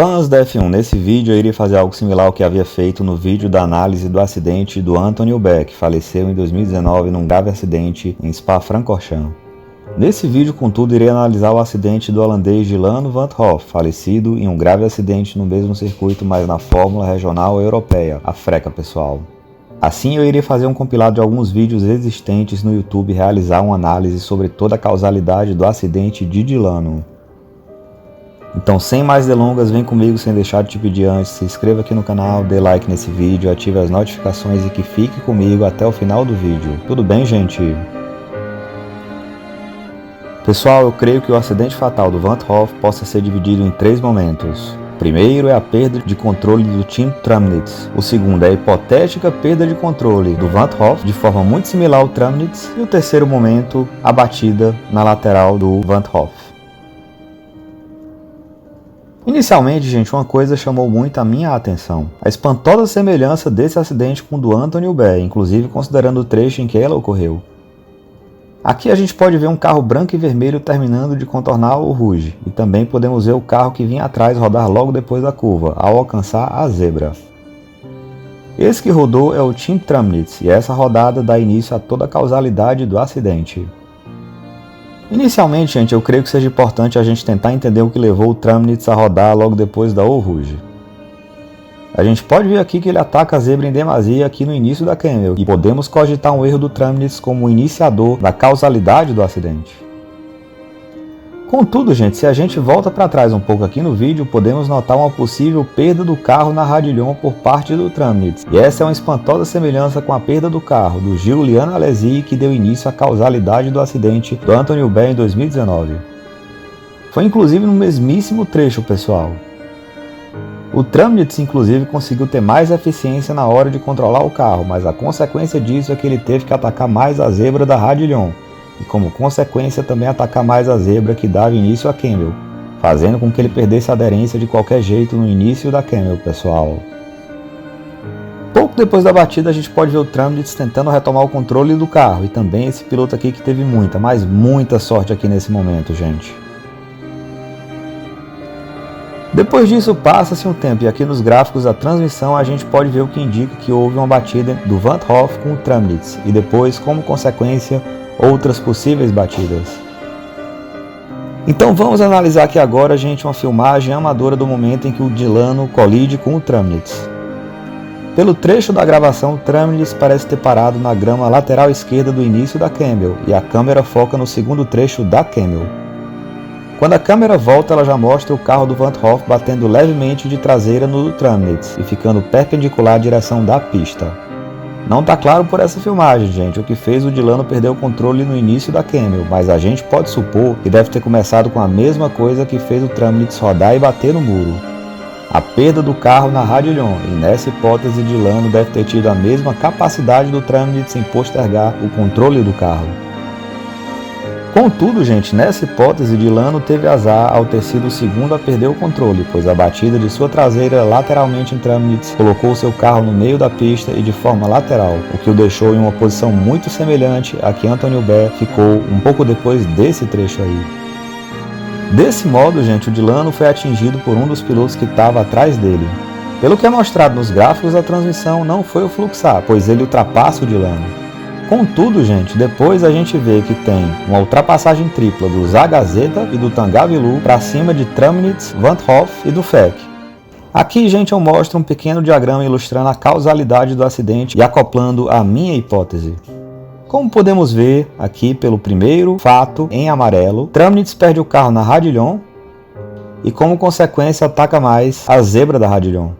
Fãs da F1, nesse vídeo eu iria fazer algo similar ao que havia feito no vídeo da análise do acidente do Anthony Hubert, que faleceu em 2019 num grave acidente em Spa-Francorchamps. Nesse vídeo, contudo, irei analisar o acidente do holandês Dylan van 't Hoff, falecido em um grave acidente no mesmo circuito, mas na Fórmula Regional Europeia, a FRECA, pessoal. Assim, eu irei fazer um compilado de alguns vídeos existentes no YouTube e realizar uma análise sobre toda a causalidade do acidente de Dylan. Então, sem mais delongas, vem comigo sem deixar de te pedir antes, se inscreva aqui no canal, dê like nesse vídeo, ative as notificações e que fique comigo até o final do vídeo. Tudo bem, gente? Pessoal, eu creio que o acidente fatal do van 't Hoff possa ser dividido em 3 momentos. O primeiro é a perda de controle do Team Tramnitz. O segundo é a hipotética perda de controle do van 't Hoff, de forma muito similar ao Tramnitz. E o terceiro momento, a batida na lateral do van 't Hoff. Inicialmente, gente, uma coisa chamou muito a minha atenção: a espantosa semelhança desse acidente com o do Anthony Hubert, inclusive considerando o trecho em que ela ocorreu. Aqui a gente pode ver um carro branco e vermelho terminando de contornar o Rouge, e também podemos ver o carro que vinha atrás rodar logo depois da curva, ao alcançar a zebra. Esse que rodou é o Team Tramnitz, e essa rodada dá início a toda a causalidade do acidente. Inicialmente, gente, eu creio que seja importante a gente tentar entender o que levou o Tramnitz a rodar logo depois da Eau Rouge. A gente pode ver aqui que ele ataca a zebra em demasia aqui no início da Camel, e podemos cogitar um erro do Tramnitz como o iniciador da causalidade do acidente. Contudo, gente, se a gente volta para trás um pouco aqui no vídeo, podemos notar uma possível perda do carro na Radillon por parte do Tramnitz. E essa é uma espantosa semelhança com a perda do carro do Julian Alesi, que deu início à causalidade do acidente do Anthony Hubert em 2019. Foi inclusive no mesmíssimo trecho, pessoal. O Tramnitz inclusive conseguiu ter mais eficiência na hora de controlar o carro, mas a consequência disso é que ele teve que atacar mais a zebra da Radillon, e como consequência também atacar mais a zebra que dava início à Camel, fazendo com que ele perdesse a aderência de qualquer jeito no início da Camel, pessoal. Pouco depois da batida a gente pode ver o Tramnitz tentando retomar o controle do carro, e também esse piloto aqui que teve muita, mas muita sorte aqui nesse momento, gente. Depois disso passa-se um tempo, e aqui nos gráficos da transmissão a gente pode ver o que indica que houve uma batida do van 't Hoff com o Tramnitz, e depois, como consequência, outras possíveis batidas. Então vamos analisar aqui agora, gente, uma filmagem amadora do momento em que o Dylan colide com o Tramnitz. Pelo trecho da gravação, o Tramnitz parece ter parado na grama lateral esquerda do início da Camel, e a câmera foca no segundo trecho da Camel. Quando a câmera volta, ela já mostra o carro do van 't Hoff batendo levemente de traseira no do Tramnitz e ficando perpendicular à direção da pista. Não está claro por essa filmagem, gente, o que fez o Dylan perder o controle no início da Camel, mas a gente pode supor que deve ter começado com a mesma coisa que fez o Tramnitz rodar e bater no muro: a perda do carro na Radillon, e nessa hipótese Dylan deve ter tido a mesma capacidade do Tramnitz em postergar o controle do carro. Contudo, gente, nessa hipótese Dylan teve azar ao ter sido o segundo a perder o controle, pois a batida de sua traseira lateralmente em Tramnitz colocou seu carro no meio da pista e de forma lateral, o que o deixou em uma posição muito semelhante à que Anthony Hubert ficou um pouco depois desse trecho aí. Desse modo, gente, o Dylan foi atingido por um dos pilotos que estava atrás dele. Pelo que é mostrado nos gráficos da transmissão, não foi o Fluxar, pois ele ultrapassa o Dylan. Contudo, gente, depois a gente vê que tem uma ultrapassagem tripla do Zagazeta e do Tangavilu para cima de Tramnitz, van 't Hoff e do Fek. Aqui, gente, eu mostro um pequeno diagrama ilustrando a causalidade do acidente e acoplando a minha hipótese. Como podemos ver aqui pelo primeiro fato em amarelo, Tramnitz perde o carro na Radillon e como consequência ataca mais a zebra da Radillon.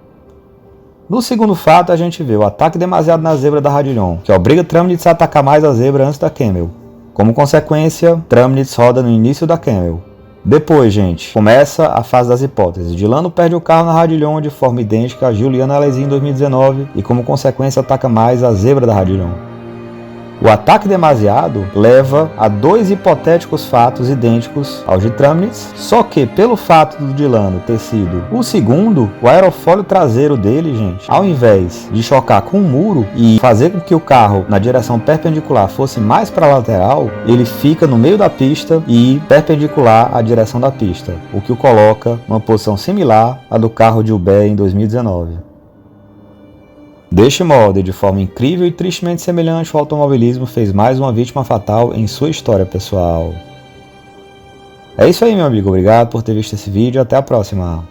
No segundo fato, a gente vê o ataque demasiado na zebra da Radillon, que obriga Tramnitz a atacar mais a zebra antes da Camel. Como consequência, Tramnitz roda no início da Camel. Depois, gente, começa a fase das hipóteses. Dylan perde o carro na Radillon de forma idêntica a Julian Alesi em 2019 e como consequência ataca mais a zebra da Radillon. O ataque demasiado leva a dois hipotéticos fatos idênticos aos de Tramnitz, só que pelo fato do Delano ter sido o segundo, o aerofólio traseiro dele, gente, ao invés de chocar com o muro e fazer com que o carro na direção perpendicular fosse mais para a lateral, ele fica no meio da pista e perpendicular à direção da pista, o que o coloca numa posição similar à do carro de Hubert em 2019. Deste modo, e de forma incrível e tristemente semelhante, o automobilismo fez mais uma vítima fatal em sua história pessoal. É isso aí, meu amigo. Obrigado por ter visto esse vídeo. Até a próxima.